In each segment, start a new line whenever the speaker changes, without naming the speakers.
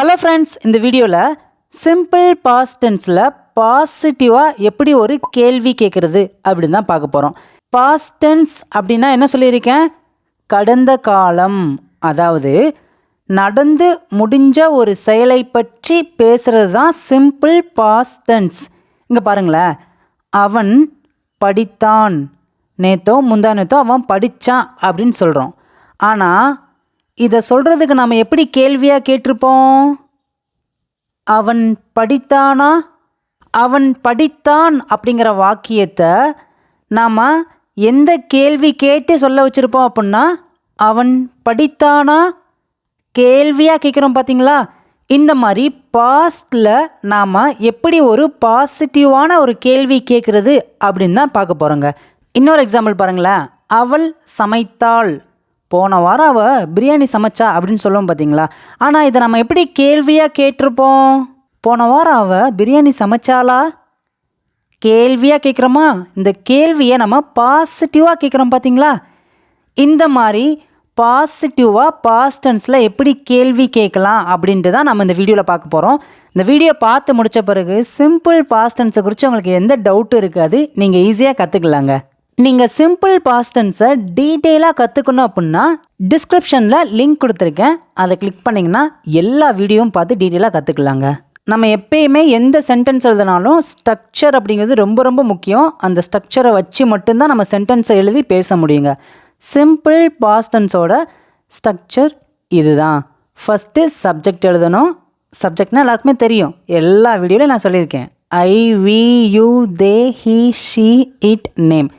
Hello friends, இந்த வீடியோவில் simple past டென்ஸில் பாசிட்டிவாக எப்படி ஒரு கேள்வி கேட்குறது அப்படின்னு தான் பார்க்க போகிறோம். பாஸ்ட் டென்ஸ் அப்படின்னா என்ன சொல்லியிருக்கேன்? கடந்த காலம், அதாவது நடந்து முடிஞ்ச ஒரு செயலை பற்றி பேசுகிறது தான் சிம்பிள் பாஸ்ட் டென்ஸ். இங்கே பாருங்களேன், அவன் படித்தான், நேத்தோ முந்தானேத்தோ அவன் படித்தான் அப்படின்னு சொல்கிறோம். ஆனால் இதை சொல்கிறதுக்கு நம்ம எப்படி கேள்வியாக கேட்டிருப்போம்? அவன் படித்தானா? அவன் படித்தான் அப்படிங்கிற வாக்கியத்தை நாம் எந்த கேள்வி கேட்டு சொல்ல வச்சுருப்போம் அப்படின்னா, அவன் படித்தானா கேள்வியாக கேட்குறோம். பார்த்தீங்களா? இந்த மாதிரி பாஸ்டில் நாம் எப்படி ஒரு பாசிட்டிவான ஒரு கேள்வி கேட்குறது அப்படின்னு தான் பார்க்க போகிறோங்க. இன்னொரு எக்ஸாம்பிள் பாருங்களேன். அவள் சமைத்தாள், போன வாரம் அவள் பிரியாணி சமைச்சா அப்படின்னு சொல்லுவோம் பார்த்தீங்களா? ஆனால் இதை நம்ம எப்படி கேள்வியாக கேட்டிருப்போம்? போன வாரம் அவள் பிரியாணி சமைச்சாளா கேள்வியாக கேட்குறோமா? இந்த கேள்வியை நம்ம பாசிட்டிவாக கேட்குறோம் பார்த்தீங்களா? இந்த மாதிரி பாசிட்டிவாக பாஸ்ட் டென்ஸில் எப்படி கேள்வி கேட்கலாம் அப்படின்ட்டு தான் நம்ம இந்த வீடியோவில் பார்க்க போகிறோம். இந்த வீடியோ பார்த்து முடித்த பிறகு சிம்பிள் பாஸ்ட் டென்ஸை குறித்து உங்களுக்கு எந்த டவுட்டும் இருக்காது, நீங்கள் ஈஸியாக கற்றுக்கலாங்க. நீங்கள் சிம்பிள் பாஸ்ட் டென்ஸை டீட்டெயிலாக கற்றுக்கணும் அப்படின்னா டிஸ்கிரிப்ஷனில் லிங்க் கொடுத்துருக்கேன், அதை கிளிக் பண்ணிங்கன்னா எல்லா வீடியோவும் பார்த்து டீட்டெயிலாக கற்றுக்கலாங்க. நம்ம எப்பயுமே எந்த சென்டென்ஸ் எழுதினாலும் ஸ்ட்ரக்சர் அப்படிங்கிறது ரொம்ப ரொம்ப முக்கியம். அந்த ஸ்ட்ரக்சரை வச்சு மட்டும்தான் நம்ம சென்டென்ஸை எழுதி பேச முடியுங்க. சிம்பிள் பாஸ்ட் டென்ஸோட ஸ்ட்ரக்சர் இதுதான். ஃபஸ்ட்டு சப்ஜெக்ட் எழுதணும். சப்ஜெக்ட்னால் எல்லாருக்குமே தெரியும், எல்லா வீடியோலையும் நான் சொல்லியிருக்கேன். I, we, you, they, he, she, it, name.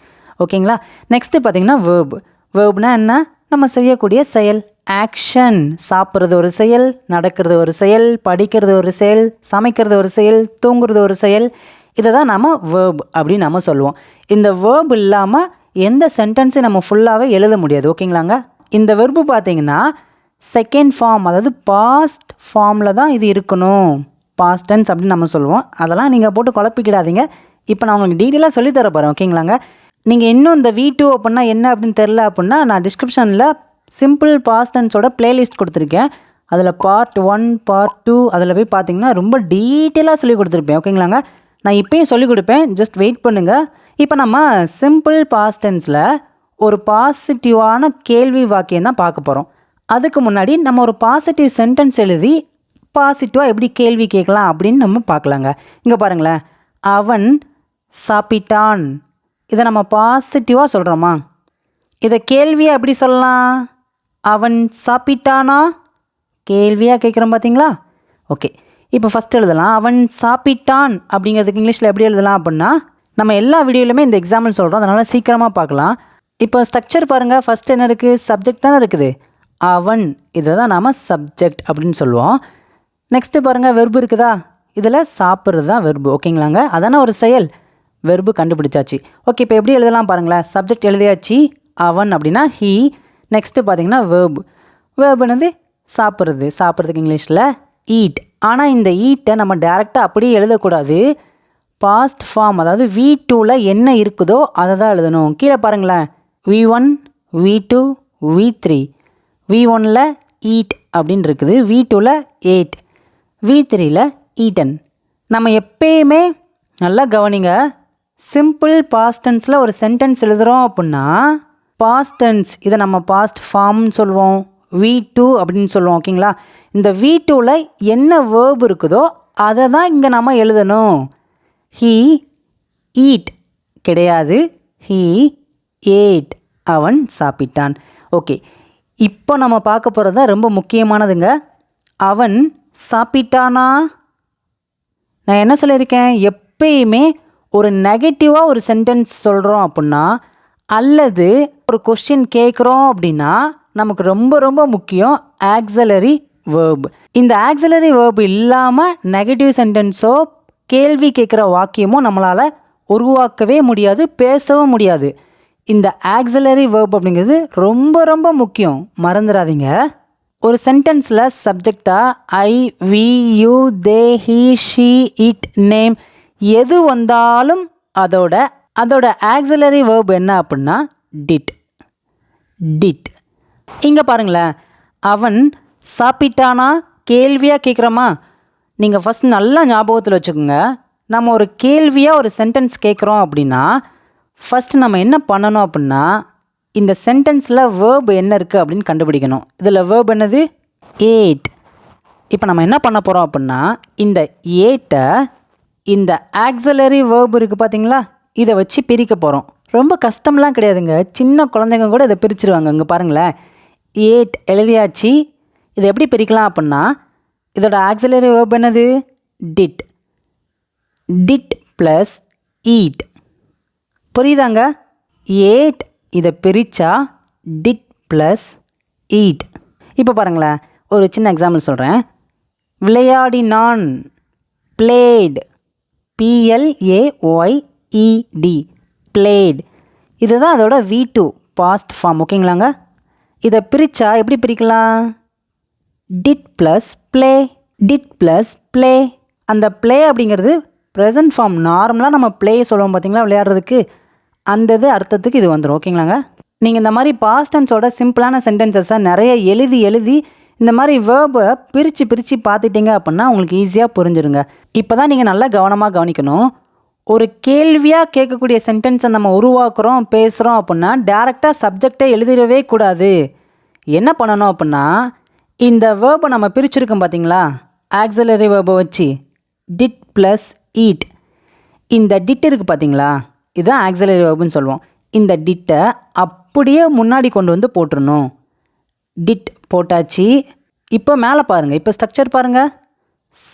ஓகேங்களா? நெக்ஸ்ட்டு பார்த்தீங்கன்னா வேர்ப். வேர்ப்னா என்ன? நம்ம செய்யக்கூடிய செயல். ஆக்ஷன், சாப்பிட்றது ஒரு செயல், நடக்கிறது ஒரு செயல், படிக்கிறது ஒரு செயல், சமைக்கிறது ஒரு செயல், தூங்குறது ஒரு செயல். இதை தான் நம்ம வேர்ப் அப்படின்னு நம்ம சொல்லுவோம். இந்த வேர்ப் இல்லாமல் எந்த சென்டென்ஸையும் நம்ம ஃபுல்லாகவே எழுத முடியாது. ஓகேங்களாங்க? இந்த வெர்பு பார்த்தீங்கன்னா செகண்ட் ஃபார்ம், அதாவது பாஸ்ட் ஃபார்மில் தான் இது இருக்கணும். பாஸ்ட் டென்ஸ் அப்படின்னு நம்ம சொல்லுவோம். அதெல்லாம் நீங்கள் போட்டு குழப்பிக்கிடாதீங்க. இப்போ நான் உங்களுக்கு டீட்டெயிலாக சொல்லித்தர போகிறேன். ஓகேங்களாங்க? நீங்கள் இன்னும் இந்த V2 அப்படின்னா என்ன அப்படின்னு தெரில அப்படின்னா நான் டிஸ்கிரிப்ஷனில் சிம்பிள் பாஸ்ட் டென்ஸோட பிளேலிஸ்ட் கொடுத்துருக்கேன். அதில் பார்ட் 1, பார்ட் 2 அதில் போய் பார்த்தீங்கன்னா ரொம்ப டீட்டெயிலாக சொல்லி கொடுத்துருப்பேன். ஓகேங்களாங்க? நான் இப்போயும் சொல்லிக் கொடுப்பேன், ஜஸ்ட் வெயிட் பண்ணுங்கள். இப்போ நம்ம சிம்பிள் பாஸ்ட் டென்ஸில் ஒரு பாசிட்டிவான கேள்வி வாக்கியம் தான் பார்க்க போகிறோம். அதுக்கு முன்னாடி நம்ம ஒரு பாசிட்டிவ் சென்டென்ஸ் எழுதி பாசிட்டிவாக எப்படி கேள்வி கேட்கலாம் அப்படின்னு நம்ம பார்க்கலாங்க. இங்கே பாருங்களேன், அவன் சாப்பிட்டான். இதை நம்ம பாசிட்டிவாக சொல்கிறோமா? இதை கேள்வியாக எப்படி சொல்லலாம்? அவன் சாப்பிட்டானா கேள்வியாக கேட்குறோம் பார்த்தீங்களா? ஓகே, இப்போ ஃபஸ்ட் எழுதலாம். அவன் சாப்பிட்டான் அப்படிங்கிறதுக்கு இங்கிலீஷில் எப்படி எழுதலாம் அப்படின்னா, நம்ம எல்லா வீடியோலையுமே இந்த எக்ஸாம்பிள் சொல்கிறோம், அதனால் சீக்கிரமாக பார்க்கலாம். இப்போ ஸ்ட்ரக்சர் பாருங்கள். ஃபஸ்ட் என்ன இருக்குது? சப்ஜெக்ட் தானே இருக்குது. அவன், இதை தான் நாம் சப்ஜெக்ட் அப்படின்னு சொல்லுவோம். நெக்ஸ்ட்டு பாருங்கள், வெர்பு இருக்குதா? இதில் சாப்பிட்றது தான் வெர்பு. ஓகேங்களாங்க? அதான ஒரு செயல். வெர்பு கண்டுபிடிச்சாச்சு. ஓகே, இப்போ எப்படி எழுதலாம் பாருங்களேன். சப்ஜெக்ட் எழுதியாச்சு, அவன் அப்படின்னா ஹீ. நெக்ஸ்ட்டு பார்த்தீங்கன்னா வேர்பு. வேர்புனது சாப்பிட்றது. சாப்பிட்றதுக்கு இங்கிலீஷில் ஈட். ஆனால் இந்த ஈட்டை நம்ம டேரெக்டாக அப்படியே எழுதக்கூடாது. பாஸ்ட் ஃபார்ம், அதாவது V2ல் என்ன இருக்குதோ அதை தான் எழுதணும். கீழே பாருங்களேன், V1, V2, V3. V1ல் ஈட் அப்படின்னு இருக்குது, V2ல் ஏட், V3ல் ஈட்டன். நம்ம எப்பயுமே நல்லா கவனிங்க, சிம்பிள் பாஸ்ட் டென்ஸில் ஒரு சென்டென்ஸ் எழுதுகிறோம் அப்படின்னா பாஸ்ட் டென்ஸ் இதை நம்ம பாஸ்ட் ஃபார்ம்னு சொல்லுவோம், V2 அப்படின்னு சொல்லுவோம். ஓகேங்களா? இந்த V2ல் என்ன வேர்ப் இருக்குதோ அதை தான் இங்கே நம்ம எழுதணும். ஹீ ஈட் கிடையாது, ஹீ ஏட், அவன் சாப்பிட்டான். ஓகே, இப்போ நம்ம பார்க்க போகிறது தான் ரொம்ப முக்கியமானதுங்க. அவன் சாப்பிட்டானா? நான் என்ன சொல்லியிருக்கேன்? எப்பயுமே ஒரு நெகட்டிவாக ஒரு சென்டென்ஸ் சொல்கிறோம் அப்படின்னா, அல்லது ஒரு கொஸ்டின் கேட்குறோம் அப்படின்னா நமக்கு ரொம்ப ரொம்ப முக்கியம் ஆக்ஸிலரி வேர்ப். இந்த ஆக்ஸிலரி வேர்ப் இல்லாமல் நெகட்டிவ் சென்டென்ஸோ கேள்வி கேட்குற வாக்கியமோ நம்மளால் உருவாக்கவே முடியாது, பேசவும் முடியாது. இந்த ஆக்ஸிலரி வேர்ப் அப்படிங்கிறது ரொம்ப ரொம்ப முக்கியம், மறந்துடாதீங்க. ஒரு சென்டென்ஸில் சப்ஜெக்டாக I, we, you, they, he, she, it, name எது வந்தாலும் அதோட ஆக்ஸிலரி வேர்ப் என்ன அப்படின்னா டிட். டிட். இங்கே பாருங்களேன், அவன் சாப்பிட்டானா கேள்வியாக கேட்குறோமா? நீங்கள் ஃபஸ்ட் நல்லா ஞாபகத்தில் வச்சுக்கோங்க. நம்ம ஒரு கேள்வியாக ஒரு சென்டென்ஸ் கேட்குறோம் அப்படின்னா ஃபஸ்ட் நம்ம என்ன பண்ணணும் அப்படின்னா இந்த சென்டென்ஸில் வேர்ப் என்ன இருக்குது அப்படின்னு கண்டுபிடிக்கணும். இதில் வேர்ப் என்னது? ஏட். இப்போ நம்ம என்ன பண்ண போகிறோம் அப்படின்னா இந்த ஏட்டை இந்த ஆக்ஸிலரி வேர்ப் இருக்குது பார்த்தீங்களா, இதை வச்சு பிரிக்க போகிறோம். ரொம்ப கஷ்டம்லாம் கிடையாதுங்க. சின்ன குழந்தைங்க கூட இதை பிரிச்சுருவாங்க. இங்கே பாருங்களேன், ஏட் எழுதியாச்சு. இதை எப்படி பிரிக்கலாம் அப்படின்னா இதோட ஆக்ஸிலரி வேர்ப் என்னது? டிட். Did plus eat. புரியுதாங்க? ஏட் இதை பிரித்தா டிட் ப்ளஸ் ஈட். இப்போ பாருங்களேன், ஒரு சின்ன எக்ஸாம்பிள் சொல்கிறேன். விளையாடினான், பிளேட், PLAYED, பிளேட். இதுதான் அதோட V2 பாஸ்ட் ஃபார்ம். ஓகேங்களாங்க? இதை பிரித்தா எப்படி பிரிக்கலாம்? Did plus play. Did plus play. அந்த ப்ளே அப்படிங்கிறது ப்ரெசன்ட் ஃபார்ம். நார்மலாக நம்ம ப்ளே சொல்லுவோம் பார்த்தீங்களா, விளையாடுறதுக்கு. அந்த இது அர்த்தத்துக்கு இது வந்துடும். ஓகேங்களாங்க? நீங்கள் இந்த மாதிரி பாஸ்ட் டென்ஸோட சிம்பிளான சென்டென்சஸை நிறைய எழுதி இந்த மாதிரி வேர்பை பிரித்து பார்த்துட்டிங்க அப்படின்னா உங்களுக்கு ஈஸியாக புரிஞ்சிருங்க. இப்போ தான் நீங்கள் நல்லா கவனமாக கவனிக்கணும். ஒரு கேள்வியாக கேட்கக்கூடிய சென்டென்ஸை நம்ம உருவாக்குறோம், பேசுகிறோம் அப்படின்னா டேரெக்டாக சப்ஜெக்டை எழுதிடவே கூடாது. என்ன பண்ணணும் அப்படின்னா இந்த வேர்பை நம்ம பிரிச்சுருக்கோம் பார்த்தீங்களா, ஆக்ஸிலரி வேர்பை வச்சு டிட் ப்ளஸ் ஈட். இந்த டிட் இருக்குது பார்த்தீங்களா, இதுதான் ஆக்ஸிலரி வேர்புன்னு சொல்லுவோம். இந்த டிட்டை அப்படியே முன்னாடி கொண்டு வந்து போட்டுருணும். டிட் போட்டாச்சு. இப்போ மேலே பாருங்கள், இப்போ ஸ்ட்ரக்சர் பாருங்கள்.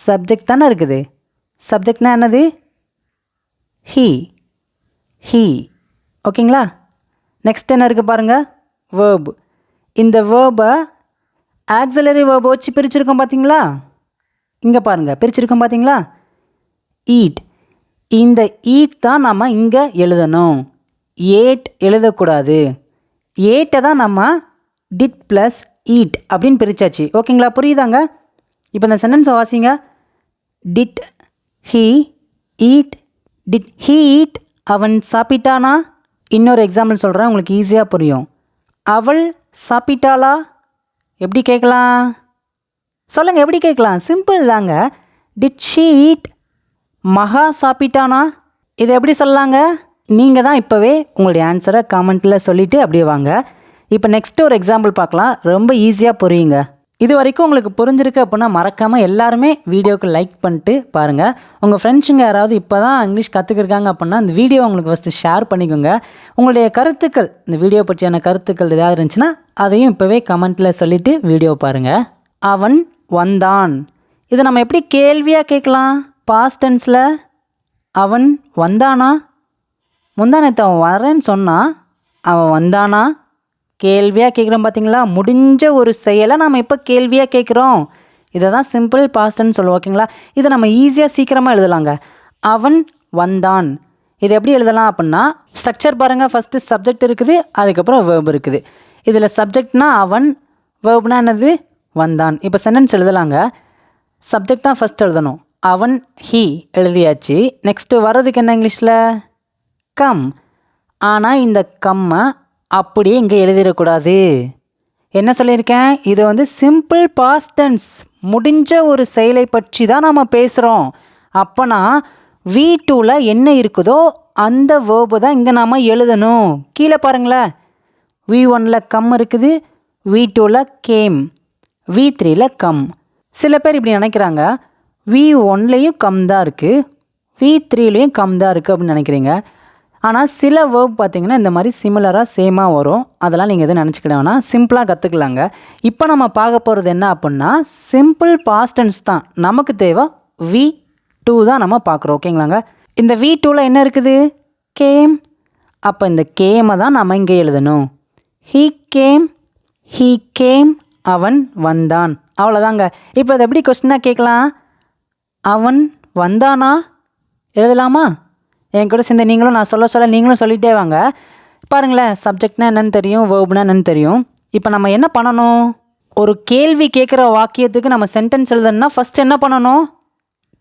சப்ஜெக்ட் தானே இருக்குது. சப்ஜெக்ட்னா என்னது? ஹீ. ஹீ. ஓகேங்களா? நெக்ஸ்ட் என்ன இருக்குது பாருங்கள்? வேர்ப். இந்த வேர்பை ஆக்ஸிலரி வேர்பை வச்சு பிரிச்சுருக்கோம் பார்த்தீங்களா? இங்கே பாருங்கள், பிரிச்சுருக்கோம் பார்த்தீங்களா? ஈட். இந்த ஈட் தான் நம்ம இங்கே எழுதணும். ஏட் எழுதக்கூடாது. ஏட்டை தான் நம்ம டிட் ப்ளஸ் ஈட் அப்படின்னு பிரித்தாச்சு. ஓகேங்களா? புரியுதாங்க? இப்போ இந்த சென்டென்ஸை வாசிங்க. Did he eat. Did he eat? அவன் சாப்பிட்டானா? இன்னொரு எக்ஸாம்பிள் சொல்கிறேன், உங்களுக்கு ஈஸியாக புரியும். அவள் சாப்பிட்டாளா? எப்படி கேட்கலாம்? சொல்லுங்கள், எப்படி கேட்கலாம்? சிம்பிள் தாங்க. Did she eat? மகா சாப்பிட்டானா? இதை எப்படி சொல்லலாங்க? நீங்கள் தான் இப்போவே உங்களுடைய ஆன்சரை கமெண்ட்டில் சொல்லிவிட்டு அப்படியே வாங்க. இப்போ நெக்ஸ்ட்டு ஒரு எக்ஸாம்பிள் பார்க்கலாம். ரொம்ப ஈஸியாக புரியுங்க. இது வரைக்கும் உங்களுக்கு புரிஞ்சிருக்கு அப்படின்னா மறக்காமல் எல்லாருமே வீடியோவுக்கு லைக் பண்ணிட்டு பாருங்கள். உங்கள் ஃப்ரெண்ட்ஸுங்க யாராவது இப்போ தான் இங்கிலீஷ் கற்றுக்கிருக்காங்க அப்படின்னா இந்த வீடியோ உங்களுக்கு ஃபஸ்ட்டு ஷேர் பண்ணிக்கோங்க. உங்களுடைய கருத்துக்கள், இந்த வீடியோ பற்றியான கருத்துக்கள் ஏதாவது இருந்துச்சுன்னா அதையும் இப்போவே கமெண்ட்டில் சொல்லிவிட்டு வீடியோ பாருங்கள். அவன் வந்தான். இதை நம்ம எப்படி கேள்வியாக கேட்கலாம்? பாஸ்ட் டென்ஸில் அவன் வந்தானா? முந்தானத்தை அவன் வரேன்னு சொன்னான், அவன் வந்தானா? கேள்வியாக கேட்குறோம் பார்த்தீங்களா? முடிஞ்ச ஒரு செயலை நம்ம இப்போ கேள்வியாக கேட்குறோம். இதை தான் சிம்பிள் பாஸ்ட்ன்னு சொல்லுவோம். ஓகேங்களா? இதை நம்ம ஈஸியாக சீக்கிரமாக எழுதலாங்க. அவன் வந்தான். இது எப்படி எழுதலாம் அப்படின்னா ஸ்ட்ரக்சர் பாருங்கள். ஃபஸ்ட்டு சப்ஜெக்ட் இருக்குது, அதுக்கப்புறம் வேர்ப் இருக்குது. இதில் சப்ஜெக்ட்னா அவன், வேர்ப்னா என்னது? வந்தான். இப்போ சென்டென்ஸ் எழுதலாங்க. சப்ஜெக்ட் தான் ஃபஸ்ட் எழுதணும். அவன் ஹீ எழுதியாச்சு. நெக்ஸ்ட்டு வர்றதுக்கு என்ன இங்கிலீஷில்? கம். ஆனால் இந்த கம்மை அப்படியே இங்கே எழுதிடக்கூடாது. என்ன சொல்லியிருக்கேன்? இது வந்து சிம்பிள் பாஸ்ட் டென்ஸ். முடிஞ்ச ஒரு செயலை பற்றி தான் நம்ம பேசுகிறோம். அப்போனா V2ல் என்ன இருக்குதோ அந்த வேர்பு தான் இங்கே நாம் எழுதணும். கீழே பாருங்களேன், V1ல் கம் இருக்குது, V2ல் கேம், V3ல் கம். சில பேர் இப்படி நினைக்கிறாங்க, V1லேயும் கம் தான் இருக்குது, V3லேயும் கம் தான் இருக்குது அப்படின்னு நினைக்கிறீங்க. ஆனால் சில வேர்ப் பார்த்திங்கன்னா இந்த மாதிரி சிமிலராக சேமாக வரும். அதெல்லாம் நீங்கள் எதுவும் நினச்சிக்கிட வேணாம், சிம்பிளாக கற்றுக்கலாங்க. இப்போ நம்ம பார்க்க போகிறது என்ன அப்படின்னா சிம்பிள் பாஸ்ட் டென்ஸ் தான். நமக்கு தேவை V2 தான் நம்ம பார்க்குறோம். ஓகேங்களாங்க? இந்த V2ல் என்ன இருக்குது? கேம். அப்போ இந்த கேமை தான் நம்ம இங்கே எழுதணும். He came. He came. அவன் வந்தான். அவ்வளோதாங்க. இப்போ அதை எப்படி கொஸ்டினாக கேட்கலாம்? அவன் வந்தானா எழுதலாமா? என் கூட சேர்ந்து நீங்களும் நான் சொல்ல நீங்களும் சொல்லிகிட்டே வாங்க. பாருங்களேன், சப்ஜெக்ட்னா என்னென்னு தெரியும், வேர்ப்னா என்னென்னு தெரியும். இப்போ நம்ம என்ன பண்ணணும்? ஒரு கேள்வி கேட்குற வாக்கியத்துக்கு நம்ம சென்டென்ஸ் எழுதணும்னா ஃபஸ்ட் என்ன பண்ணணும்?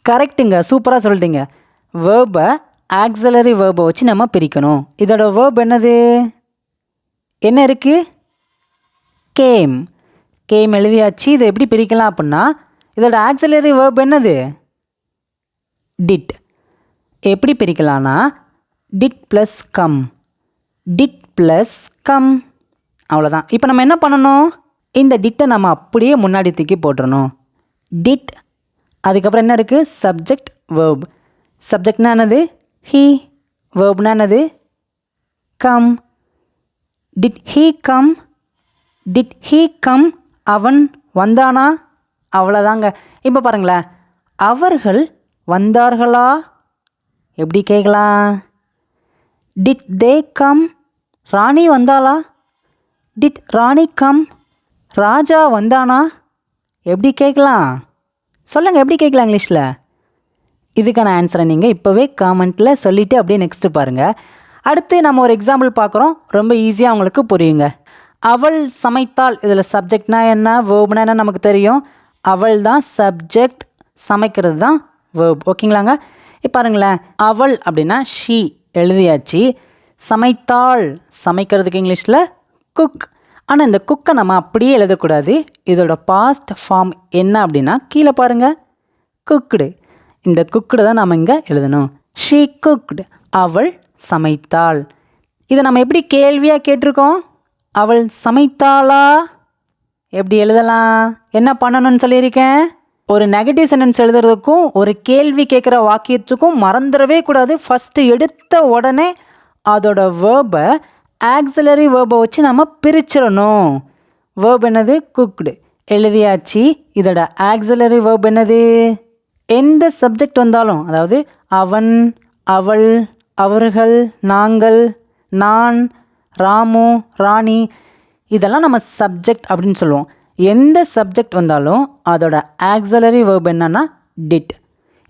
கரெக்டுங்க, சூப்பராக சொல்லிட்டீங்க. வேர்பை ஆக்ஸிலரி வேர்பை வச்சு நம்ம பிரிக்கணும். இதோட வேர்ப் என்னது? என்ன இருக்குது? கேம். கேம் எழுதியாச்சு. இதை எப்படி பிரிக்கலாம் அப்படின்னா இதோட ஆக்சிலரி வேர்ப் என்னது? டிட். எப்படி பிரிக்கலான்னா did plus come, did plus come, அவ்வளோதான். இப்போ நம்ம என்ன பண்ணணும்? இந்த டிட்டை நம்ம அப்படியே முன்னாடி தூக்கி போட்டுறணும். டிட், அதுக்கப்புறம் என்ன இருக்குது? Subject verb. சப்ஜெக்ட்னா என்னது? ஹீ. வேர்ப்னா என்னது? Come. Did he come? Did he come? அவன் வந்தானா? அவ்வளோதாங்க. இப்போ பாருங்களேன், அவர்கள் வந்தார்களா? எப்படி கேட்கலாம்? Did they come? ராணி வந்தாளா? Did Rani come? ராஜா வந்தானா? எப்படி கேட்கலாம்? சொல்லுங்கள், எப்படி கேட்கலாம் இங்கிலீஷில்? இதுக்கான ஆன்சரை நீங்கள் இப்போவே காமெண்ட்டில் சொல்லிவிட்டு அப்படியே நெக்ஸ்ட்டு பாருங்கள். அடுத்து நம்ம ஒரு எக்ஸாம்பிள் பார்க்குறோம், ரொம்ப ஈஸியாக உங்களுக்கு புரியுங்க. அவள் சமைத்தாள். இதில் சப்ஜெக்ட்னா என்ன, வேர்ப்னா என்ன நமக்கு தெரியும். அவள் தான் சப்ஜெக்ட், சமைக்கிறது தான் வேர்ப். ஓகேங்களாங்க? இப்போ பாருங்களேன், அவள் அப்படின்னா ஷீ எழுதியாச்சு. சமைத்தாள், சமைக்கிறதுக்கு இங்கிலீஷில் குக். ஆனால் இந்த குக்கை நம்ம அப்படியே எழுதக்கூடாது. இதோட பாஸ்ட் ஃபார்ம் என்ன அப்படின்னா கீழே பாருங்கள், குக்டு. இந்த குக்டு தான் நம்ம இங்கே எழுதணும். ஷீ குக்டு, அவள் சமைத்தாள். இதை நம்ம எப்படி கேள்வியாக கேட்டிருக்கோம்? அவள் சமைத்தாளா? எப்படி எழுதலாம்? என்ன பண்ணணும்னு சொல்லியிருக்கேன்? ஒரு நெகட்டிவ் சென்டென்ஸ் எழுதுறதுக்கும் ஒரு கேள்வி கேட்குற வாக்கியத்துக்கும் மறந்துடவே கூடாது. ஃபஸ்ட்டு எடுத்த உடனே அதோட வேர்பை ஆக்சிலரி வேர்பை வச்சு நம்ம பிரிச்சிடணும். வேர்ப் என்னது? குக்டு எழுதியாச்சு. இதோட ஆக்சிலரி வேர்ப் என்னது? எந்த சப்ஜெக்ட் வந்தாலும், அதாவது அவன், அவள், அவர்கள், நாங்கள், நான், ராமு, ராணி, இதெல்லாம் நம்ம சப்ஜெக்ட் அப்படின்னு சொல்லுவோம். எந்த சப்ஜெக்ட் வந்தாலும் அதோட ஆக்சிலரி வேர்ப் என்னன்னா டிட்.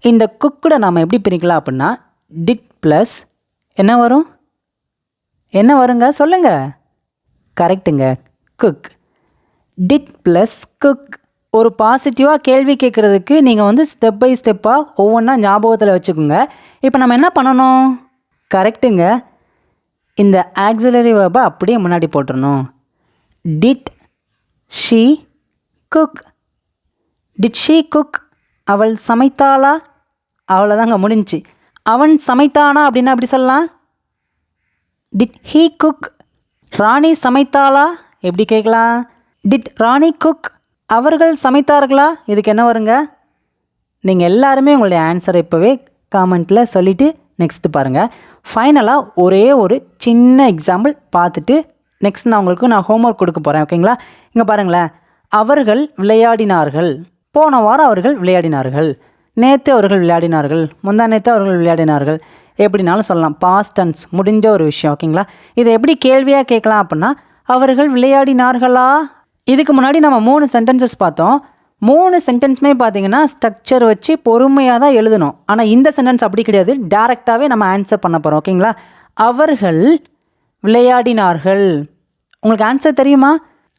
இந்த குக்கடை நம்ம எப்படி பிரிக்கலாம் அப்படின்னா டிட் ப்ளஸ் என்ன வரும்? என்ன வருங்க சொல்லுங்கள்? கரெக்டுங்க, குக். Did plus cook. ஒரு பாசிட்டிவாக கேள்வி கேட்குறதுக்கு நீங்கள் ஸ்டெப் பை ஸ்டெப்பாக ஒவ்வொன்றா ஞாபகத்தில் வச்சுக்கோங்க. இப்போ நம்ம என்ன பண்ணணும்? கரெக்டுங்க, இந்த ஆக்சிலரி வேர்பை அப்படியே முன்னாடி போட்டுடணும். Did she cook? Did she cook? அவள் சமைத்தாளா? அவ்வளோதாங்க, முடிஞ்சிச்சு. அவன் சமைத்தானா அப்படின்னா அப்படி சொல்லலாம். Did he cook? ராணி சமைத்தாளா? எப்படி கேட்கலாம்? Did Rani cook? அவர்கள் சமைத்தார்களா? இதுக்கு என்ன வருங்க? நீங்கள் எல்லாருமே உங்களுடைய ஆன்சரை இப்போவே காமெண்ட்டில் சொல்லிவிட்டு நெக்ஸ்ட்டு பாருங்கள். ஃபைனலாக ஒரே ஒரு சின்ன எக்ஸாம்பிள் பார்த்துட்டு நெக்ஸ்ட் நான் ஹோம்ஒர்க் கொடுக்க போகிறேன். ஓகேங்களா? இங்கே பாருங்களேன், அவர்கள் விளையாடினார்கள். போன வாரம் அவர்கள் விளையாடினார்கள். நேற்று அவர்கள் விளையாடினார்கள். முந்தா நேற்று அவர்கள் விளையாடினார்கள். எப்படினாலும் சொல்லலாம். பாஸ்ட் டென்ஸ், முடிஞ்ச ஒரு விஷயம். ஓகேங்களா? இதை எப்படி கேள்வியாக கேட்கலாம் அப்படின்னா அவர்கள் விளையாடினார்களா? இதுக்கு முன்னாடி நம்ம 3 சென்டென்சஸ் பார்த்தோம். 3 சென்டென்ஸுமே பார்த்தீங்கன்னா ஸ்ட்ரக்சர் வச்சு பொறுமையாக தான் எழுதணும். ஆனால் இந்த சென்டென்ஸ் அப்படி கிடையாது, டேரெக்டாகவே நம்ம ஆன்சர் பண்ண போகிறோம். ஓகேங்களா? அவர்கள் விளையாடினார்கள். உங்களுக்கு ஆன்சர் தெரியுமா?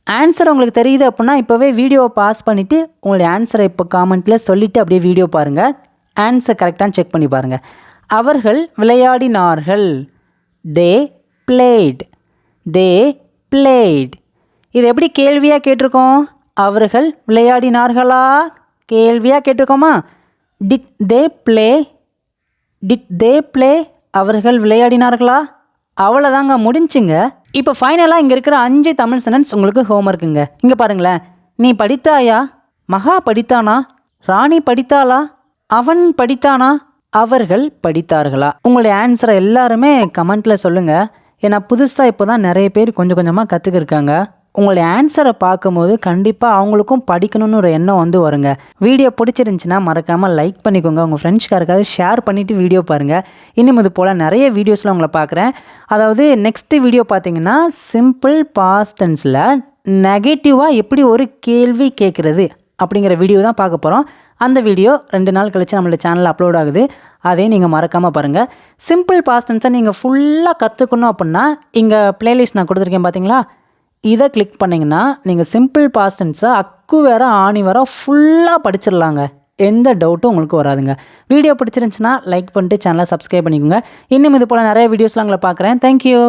ஆன்சர் உங்களுக்கு தெரியுது அப்படின்னா இப்போவே வீடியோவை பாஸ் பண்ணிவிட்டு உங்களுடைய ஆன்சரை இப்போ காமெண்ட்டில் சொல்லிவிட்டு அப்படியே வீடியோ பாருங்கள். ஆன்சர் கரெக்டானு செக் பண்ணி பாருங்கள். அவர்கள் விளையாடினார்கள். They played. They played. இது எப்படி கேள்வியாக கேட்டிருக்கோம்? அவர்கள் விளையாடினார்களா? கேள்வியாக கேட்டிருக்கோமா? Did they play? Did they play? அவர்கள் விளையாடினார்களா? அவ்வளோதாங்க, முடிஞ்சுங்க. இப்போ ஃபைனலாக இங்கே இருக்கிற 5 தமிழ் சென்டென்ஸ் உங்களுக்கு ஹோம்ஒர்க்குங்க. இங்கே பாருங்களேன். நீ படித்தாயா? மகா படித்தானா? ராணி படித்தாளா? அவன் படித்தானா? அவர்கள் படித்தார்களா? உங்களுடைய ஆன்சரை எல்லாருமே கமெண்ட்டில் சொல்லுங்கள். ஏன்னா புதுசாக இப்போ தான் நிறைய பேர் கொஞ்சம் கொஞ்சமாக கற்றுக்கிருக்காங்க. உங்களுடைய ஆன்சரை பார்க்கும்போது கண்டிப்பாக அவங்களுக்கும் படிக்கணும்னு ஒரு எண்ணம் வருங்க. வீடியோ பிடிச்சிருந்துச்சின்னா மறக்காமல் லைக் பண்ணிக்கோங்க. உங்கள் ஃப்ரெண்ட்ஸ்காருக்காவது ஷேர் பண்ணிவிட்டு வீடியோ பாருங்கள். இன்னும் இது போல் நிறைய வீடியோஸில் உங்களை பார்க்குறேன். அதாவது நெக்ஸ்ட்டு வீடியோ பார்த்தீங்கன்னா சிம்பிள் பாஸ்ட் டென்ஸில் நெகட்டிவாக எப்படி ஒரு கேள்வி கேட்குறது அப்படிங்கிற வீடியோ தான் பார்க்க போகிறோம். அந்த வீடியோ 2 நாள் கழித்து நம்மளோட சேனலில் அப்லோட் ஆகுது. அதையும் நீங்கள் மறக்காமல் பாருங்கள். சிம்பிள் பாஸ்ட் டென்ஸை நீங்கள் ஃபுல்லாக கற்றுக்கணும் அப்படின்னா இங்கே ப்ளேலிஸ்ட் நான் கொடுத்துருக்கேன் பார்த்தீங்களா? இதை கிளிக் பண்ணிங்கன்னா நீங்கள் சிம்பிள் பாஸ்ட் டென்ஸை அக்கு வேற ஆணி வேற ஃபுல்லாக படிச்சிடலாங்க. எந்த டவுட்டும் உங்களுக்கு வராதுங்க. வீடியோ பிடிச்சிருந்துச்சுன்னா லைக் பண்ணிட்டு சேனலை சப்ஸ்கிரைப் பண்ணிக்கோங்க. இன்னும் இது போல் நிறைய வீடியோஸ்லாம் உங்களை பார்க்குறேன். தேங்க்யூ.